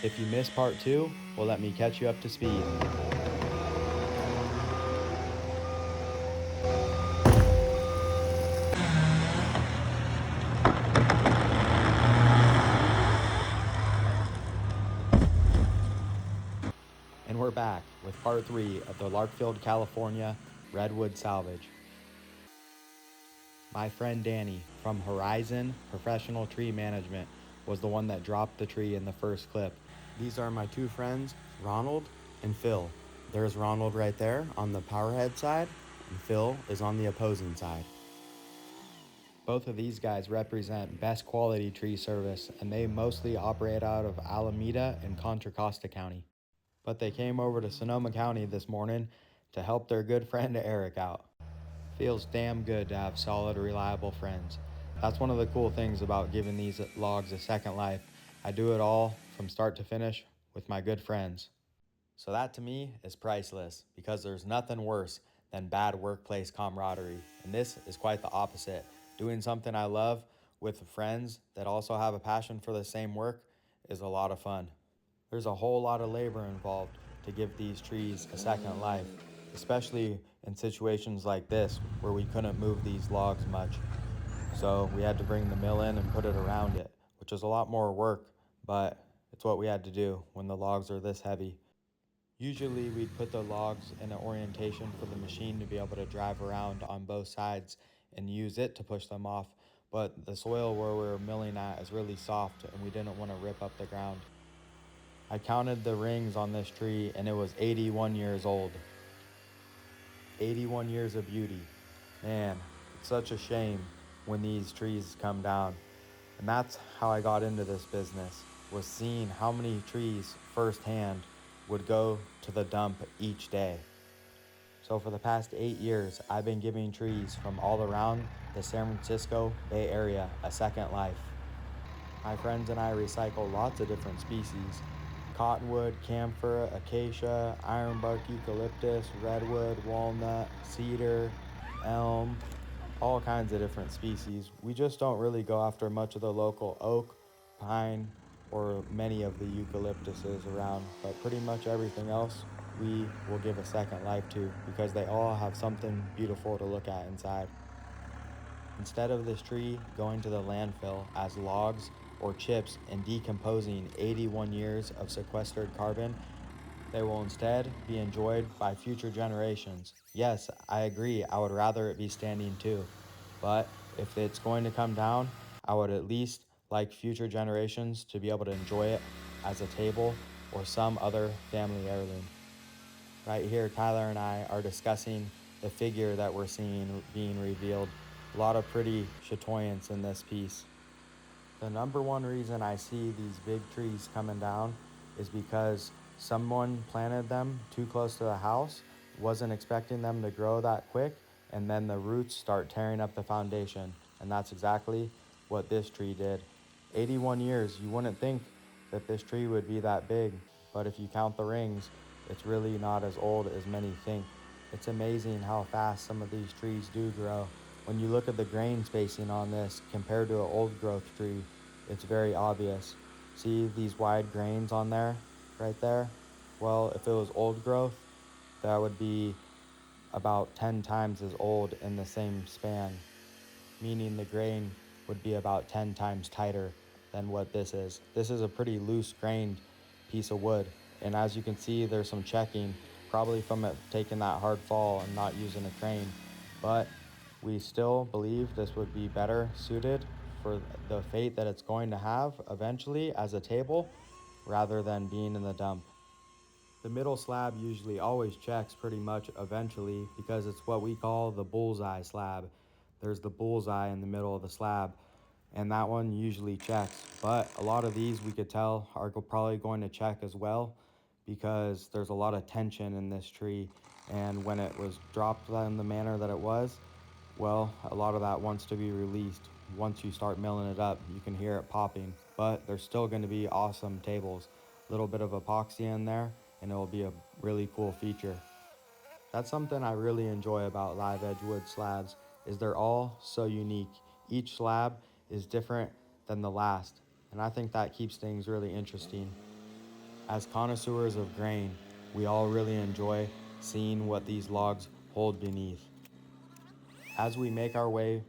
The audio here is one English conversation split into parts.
If you missed part 2, well, let me catch you up to speed. And we're back with part 3 of the Larkfield, California Redwood Salvage. My friend Danny from Horizon Professional Tree Management was the one that dropped the tree in the first clip. These are my two friends, Ronald and Phil. There's Ronald right there on the powerhead side, and Phil is on the opposing side. Both of these guys represent best quality tree service, and they mostly operate out of Alameda and Contra Costa County. But they came over to Sonoma County this morning to help their good friend Eric out. Feels damn good to have solid, reliable friends. That's one of the cool things about giving these logs a second life. I do it all from start to finish with my good friends. So that to me is priceless, because there's nothing worse than bad workplace camaraderie. And this is quite the opposite. Doing something I love with friends that also have a passion for the same work is a lot of fun. There's a whole lot of labor involved to give these trees a second life, especially in situations like this where we couldn't move these logs much. So we had to bring the mill in and put it around it, which is a lot more work, but it's what we had to do when the logs are this heavy. Usually we'd put the logs in an orientation for the machine to be able to drive around on both sides and use it to push them off, but the soil where we were milling at is really soft and we didn't want to rip up the ground. I counted the rings on this tree and it was 81 years old. 81 years of beauty. Man, it's such a shame when these trees come down. And that's how I got into this business, was seeing how many trees firsthand would go to the dump each day. So for the past 8 years, I've been giving trees from all around the San Francisco Bay Area a second life. My friends and I recycle lots of different species: cottonwood, camphor, acacia, ironbark eucalyptus, redwood, walnut, cedar, elm, all kinds of different species. We just don't really go after much of the local oak, pine, or many of the eucalyptuses around, but pretty much everything else we will give a second life to, because they all have something beautiful to look at inside. Instead of this tree going to the landfill as logs or chips and decomposing 81 years of sequestered carbon, they will instead be enjoyed by future generations. Yes, I agree, I would rather it be standing too. But if it's going to come down, I would at least like future generations to be able to enjoy it as a table or some other family heirloom. Right here, Tyler and I are discussing the figure that we're seeing being revealed. A lot of pretty chatoyance in this piece. The number one reason I see these big trees coming down is because someone planted them too close to the house, wasn't expecting them to grow that quick, and then the roots start tearing up the foundation. And that's exactly what this tree did. 81 years, you wouldn't think that this tree would be that big, but if you count the rings, it's really not as old as many think. It's amazing how fast some of these trees do grow. When you look at the grain spacing on this compared to an old growth tree, it's very obvious. See these wide grains on there, right there? Well, if it was old growth, that would be about 10 times as old in the same span, meaning the grain would be about 10 times tighter than what this is. This is a pretty loose grained piece of wood, and as you can see, there's some checking, probably from it taking that hard fall and not using a crane, but we still believe this would be better suited for the fate that it's going to have eventually as a table, rather than being in the dump. The middle slab usually always checks pretty much eventually, because it's what we call the bullseye slab. There's the bullseye in the middle of the slab, and that one usually checks. But a lot of these we could tell are probably going to check as well, because there's a lot of tension in this tree, and when it was dropped in the manner that it was, well, a lot of that wants to be released. Once you start milling it up, you can hear it popping, but there's still going to be awesome tables. A little bit of epoxy in there, and it'll be a really cool feature. That's something I really enjoy about live edge wood slabs, is they're all so unique. Each slab is different than the last, and I think that keeps things really interesting. As connoisseurs of grain, we all really enjoy seeing what these logs hold beneath. As we make our way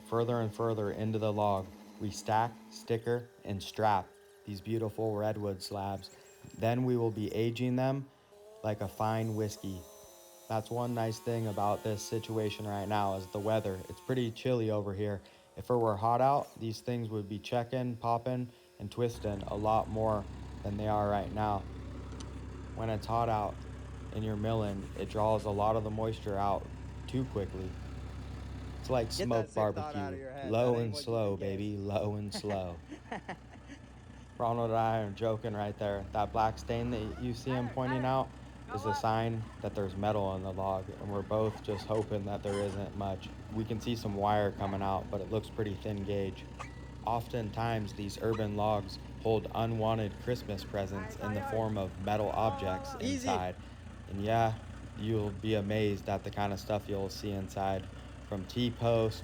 further and further into the log, we stack, sticker, and strap these beautiful redwood slabs. Then we will be aging them like a fine whiskey. That's one nice thing about this situation right now is the weather. It's pretty chilly over here. If it were hot out, these things would be checking, popping, and twisting a lot more than they are right now. When it's hot out and you're milling, it draws a lot of the moisture out too quickly. It's like smoked barbecue. Low and slow, baby. Low and slow. Ronald and I are joking right there. That black stain that you see him pointing out is a sign that there's metal in the log, and we're both just hoping that there isn't much. We can see some wire coming out, but it looks pretty thin gauge. Oftentimes, these urban logs hold unwanted Christmas presents in the form of metal objects inside. And yeah, you'll be amazed at the kind of stuff you'll see inside. From T-post,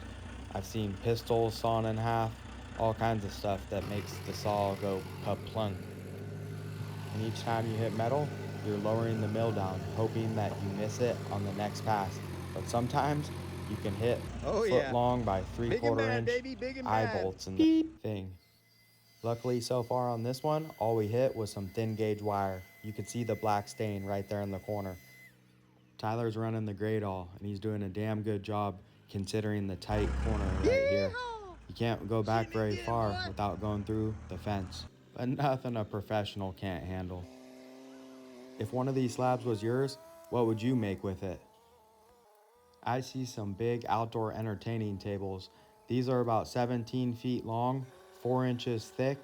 I've seen pistols sawn in half, all kinds of stuff that makes the saw go ka-plunk. And each time you hit metal, you're lowering the mill down, hoping that you miss it on the next pass. But sometimes you can hit foot long by 3/4 inch eye bolts in the thing. Luckily so far on this one, all we hit was some thin gauge wire. You can see the black stain right there in the corner. Tyler's running the grade all, and he's doing a damn good job considering the tight corner right here. You can't go back very far without going through the fence, but nothing a professional can't handle. If one of these slabs was yours, what would you make with it? I see some big outdoor entertaining tables. These are about 17 feet long, 4 inches thick,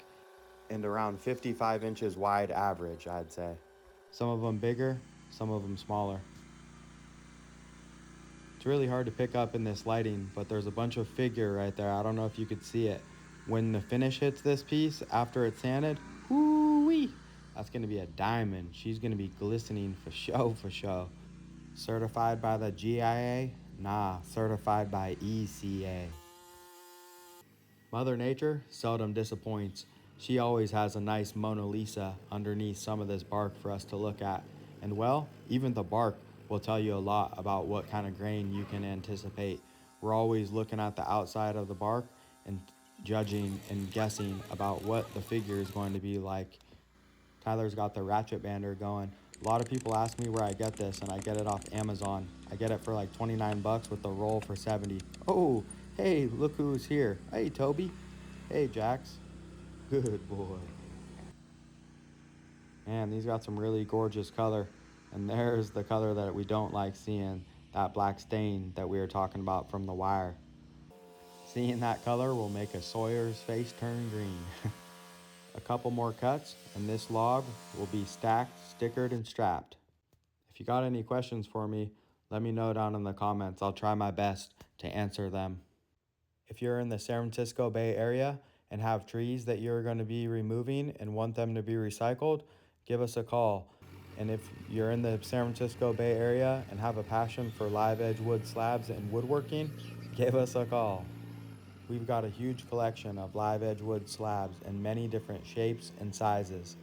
and around 55 inches wide average, I'd say. Some of them bigger, some of them smaller. It's really hard to pick up in this lighting, but there's a bunch of figure right there. I don't know if you could see it. When the finish hits this piece, after it's sanded, whoo-wee, that's gonna be a diamond. She's gonna be glistening for show, for show. Certified by the GIA? Nah, certified by ECA. Mother Nature seldom disappoints. She always has a nice Mona Lisa underneath some of this bark for us to look at. And well, even the bark will tell you a lot about what kind of grain you can anticipate. We're always looking at the outside of the bark and judging and guessing about what the figure is going to be like. Tyler's got the ratchet bander going. A lot of people ask me where I get this, and I get it off Amazon. I get it for like 29 bucks with the roll for 70. Oh, hey, look who's here. Hey, Toby. Hey, Jax. Good boy. Man, these got some really gorgeous color. And there's the color that we don't like seeing, that black stain that we were talking about from the wire. Seeing that color will make a sawyer's face turn green. A couple more cuts, and this log will be stacked, stickered, and strapped. If you got any questions for me, let me know down in the comments. I'll try my best to answer them. If you're in the San Francisco Bay Area and have trees that you're going to be removing and want them to be recycled, give us a call. And if you're in the San Francisco Bay Area and have a passion for live edge wood slabs and woodworking, give us a call. We've got a huge collection of live edge wood slabs in many different shapes and sizes.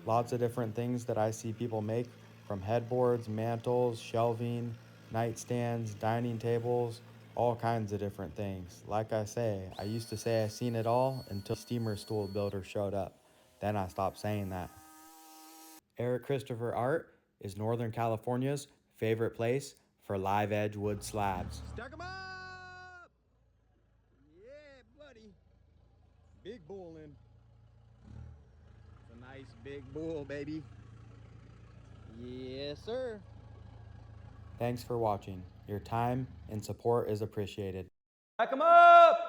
Lots of different things that I see people make, from headboards, mantles, shelving, nightstands, dining tables, all kinds of different things. Like I say, I used to say I seen it all until steamer stool builder showed up. Then I stopped saying that. Eric Christopher Art is Northern California's favorite place for live edge wood slabs. Stack 'em up! Yeah, buddy. Big bull in. It's a nice big bull, baby. Yes, sir. Thanks for watching. Your time and support is appreciated. Stack 'em up!